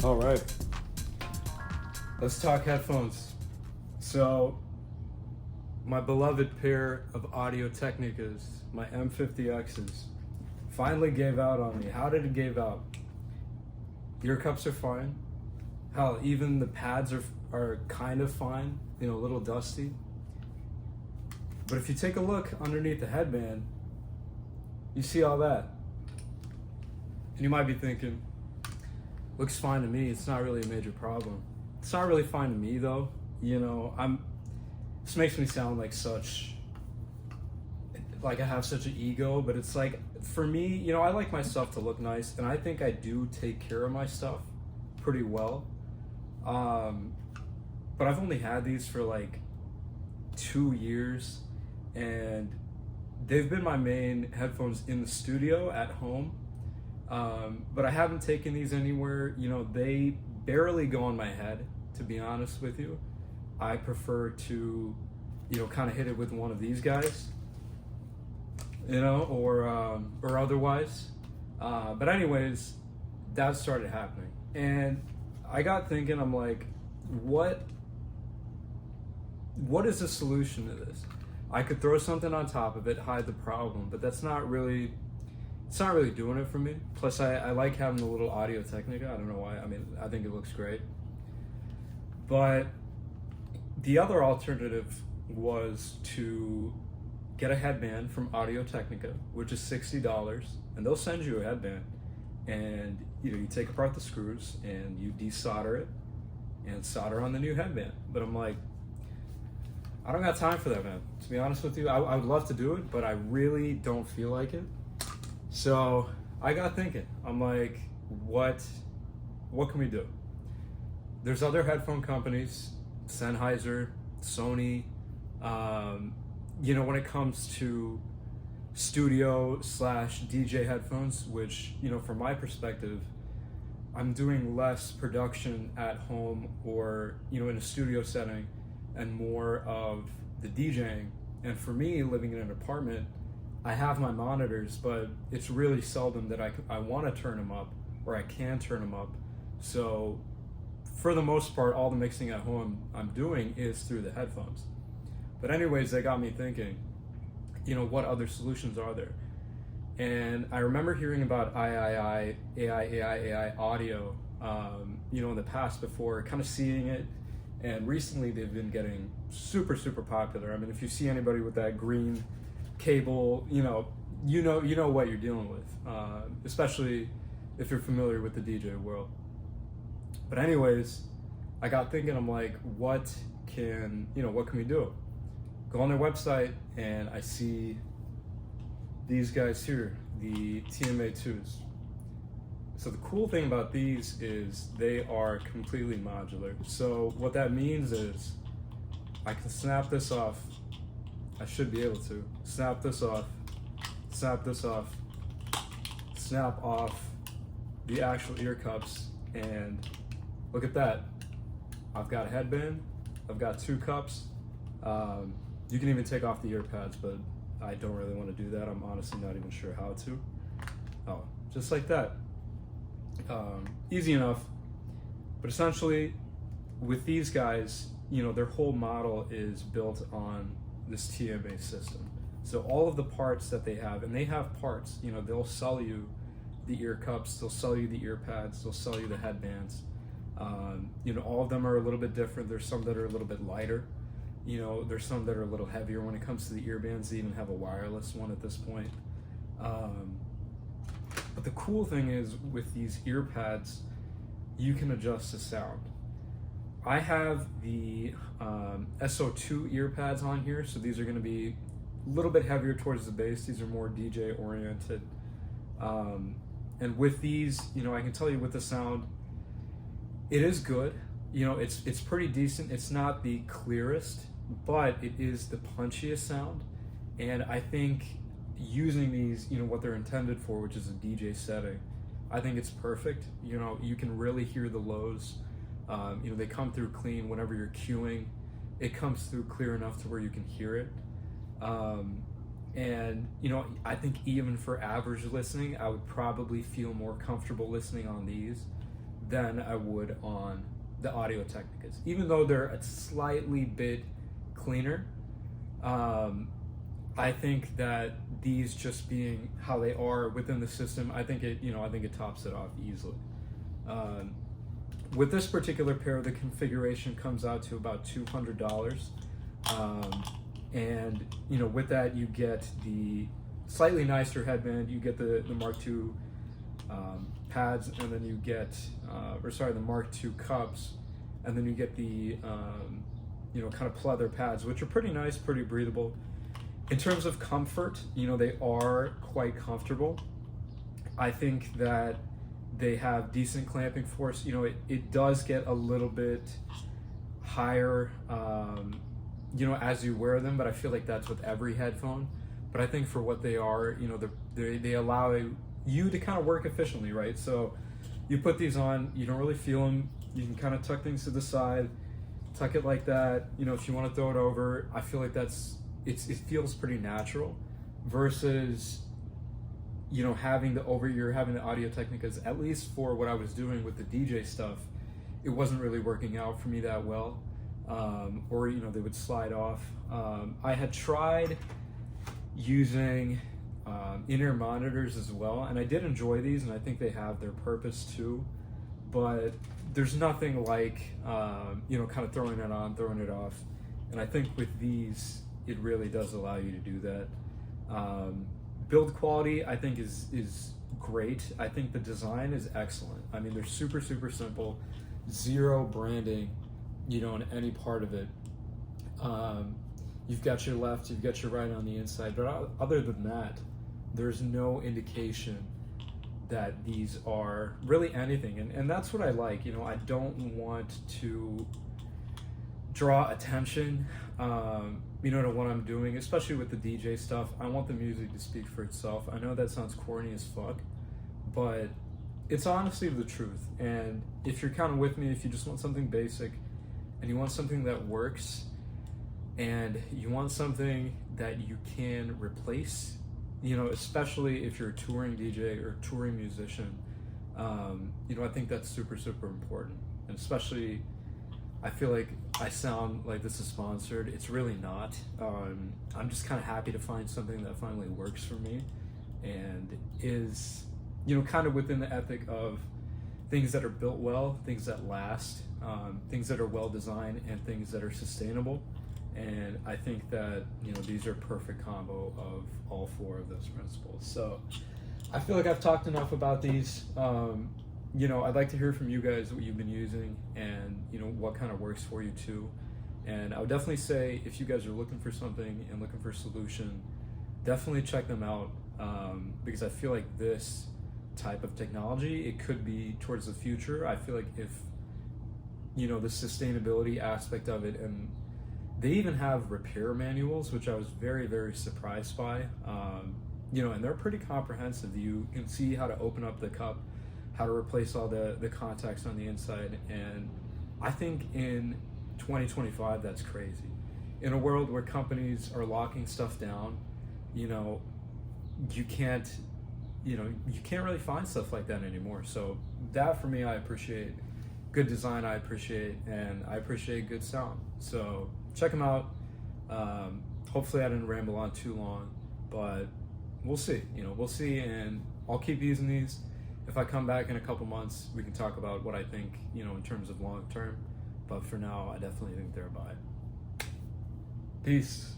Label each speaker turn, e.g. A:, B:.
A: All right, let's talk headphones. So, my beloved pair of Audio Technicas, my M50Xs, finally gave out on me. How did it give out? Ear cups are fine. Hell, even the pads are kind of fine, a little dusty. But if you take a look underneath the headband, you see all that. And you might be thinking, looks fine to me, it's not really a major problem. It's not really fine to me though. This makes me sound like I have such an ego, but it's like, for me, I like my stuff to look nice, and I think I do take care of my stuff pretty well. But I've only had these for like 2 years, and they've been my main headphones in the studio at home. But I haven't taken these anywhere. They barely go on my head, to be honest with you. I prefer to, kind of hit it with one of these guys, or otherwise. But anyways, that started happening. And I got thinking, I'm like, what is the solution to this? I could throw something on top of it, hide the problem, but it's not really doing it for me. Plus, I like having the little Audio Technica. I don't know why. I think it looks great. But the other alternative was to get a headband from Audio Technica, which is $60, and they'll send you a headband. And you take apart the screws and you desolder it and solder on the new headband. But I'm like, I don't got time for that, man. To be honest with you, I would love to do it, but I really don't feel like it. So I got thinking, I'm like, what can we do? There's other headphone companies, Sennheiser, Sony, when it comes to studio/DJ headphones, which, from my perspective, I'm doing less production at home or, in a studio setting and more of the DJing. And for me, living in an apartment, I have my monitors, but it's really seldom that I want to turn them up or I can turn them up. So for the most part, all the mixing at home I'm doing is through the headphones. But anyways, that got me thinking, what other solutions are there? And I remember hearing about aiaiai audio, in the past before, kind of seeing it. And recently they've been getting super, super popular. If you see anybody with that green cable, you know what you're dealing with, especially if you're familiar with the DJ world. But anyways, I got thinking, I'm like, what can we do? Go on their website and I see these guys here, the TMA-2s. So the cool thing about these is they are completely modular. So what that means is I can snap this off. I should be able to snap this off, snap off the actual ear cups, and look at that. I've got a headband, I've got 2 cups. You can even take off the ear pads, but I don't really want to do that. I'm honestly not even sure how to. Oh, just like that. Easy enough. But essentially, with these guys, their whole model is built on this TMA system. So all of the parts that they have, and they have parts, they'll sell you the ear cups, they'll sell you the ear pads, they'll sell you the headbands. All of them are a little bit different. There's some that are a little bit lighter. There's some that are a little heavier. When it comes to the earbands, they even have a wireless one at this point. But the cool thing is, with these ear pads, you can adjust the sound. I have the SO2 ear pads on here, so these are going to be a little bit heavier towards the bass. These are more DJ oriented. And with these, I can tell you with the sound, it is good. It's pretty decent. It's not the clearest, but it is the punchiest sound. And I think using these, what they're intended for, which is a DJ setting, I think it's perfect. You can really hear the lows. They come through clean. Whenever you're cueing, it comes through clear enough to where you can hear it. And I think even for average listening, I would probably feel more comfortable listening on these than I would on the Audio Technicas. Even though they're a slightly bit cleaner, I think that these just being how they are within the system, I think it tops it off easily. With this particular pair, the configuration comes out to about $200. And with that, you get the slightly nicer headband, you get the Mark II pads, and then you get, the Mark II cups, and then you get the, kind of pleather pads, which are pretty nice, pretty breathable. In terms of comfort, they are quite comfortable. I think that they have decent clamping force. It does get a little bit higher, as you wear them, but I feel like that's with every headphone. But I think for what they are, they allow you to kind of work efficiently, right? So you put these on, you don't really feel them. You can kind of tuck things to the side, tuck it like that. If you want to throw it over, I feel like it feels pretty natural versus, having the over-ear, having the Audio Technicas, at least for what I was doing with the DJ stuff, it wasn't really working out for me that well. Or they would slide off. I had tried using in-ear monitors as well, and I did enjoy these, and I think they have their purpose too, but there's nothing like kind of throwing it on, throwing it off, and I think with these it really does allow you to do that. Build quality, I think, is great. I think the design is excellent. I mean, they're super simple, zero branding in any part of it. You've got your left, you've got your right on the inside, but other than that, there's no indication that these are really anything, and that's what I like. I don't want to draw attention, to what I'm doing, especially with the DJ stuff. I want the music to speak for itself. I know that sounds corny as fuck, but it's honestly the truth. And if you're kind of with me, if you just want something basic, and you want something that works, and you want something that you can replace, especially if you're a touring DJ or a touring musician, I think that's super important. And especially, I feel like I sound like this is sponsored. It's really not. I'm just kind of happy to find something that finally works for me and is, kind of within the ethic of things that are built well, things that last, things that are well designed, and things that are sustainable. And I think that these are a perfect combo of all four of those principles. So I feel like I've talked enough about these. I'd like to hear from you guys what you've been using and what kind of works for you too. And I would definitely say, if you guys are looking for something and looking for a solution, definitely check them out, because I feel like this type of technology, it could be towards the future. I feel like if the sustainability aspect of it, and they even have repair manuals, which I was very surprised by, and they're pretty comprehensive. You can see how to open up the cup, how to replace all the contacts on the inside, and I think in 2025 that's crazy. In a world where companies are locking stuff down, you can't really find stuff like that anymore. So that, for me, I appreciate. Good design, I appreciate, and I appreciate good sound. So check them out. Hopefully I didn't ramble on too long, but we'll see. We'll see, and I'll keep using these. If I come back in a couple months, we can talk about what I think, in terms of long term. But for now, I definitely think they're a buy. Peace.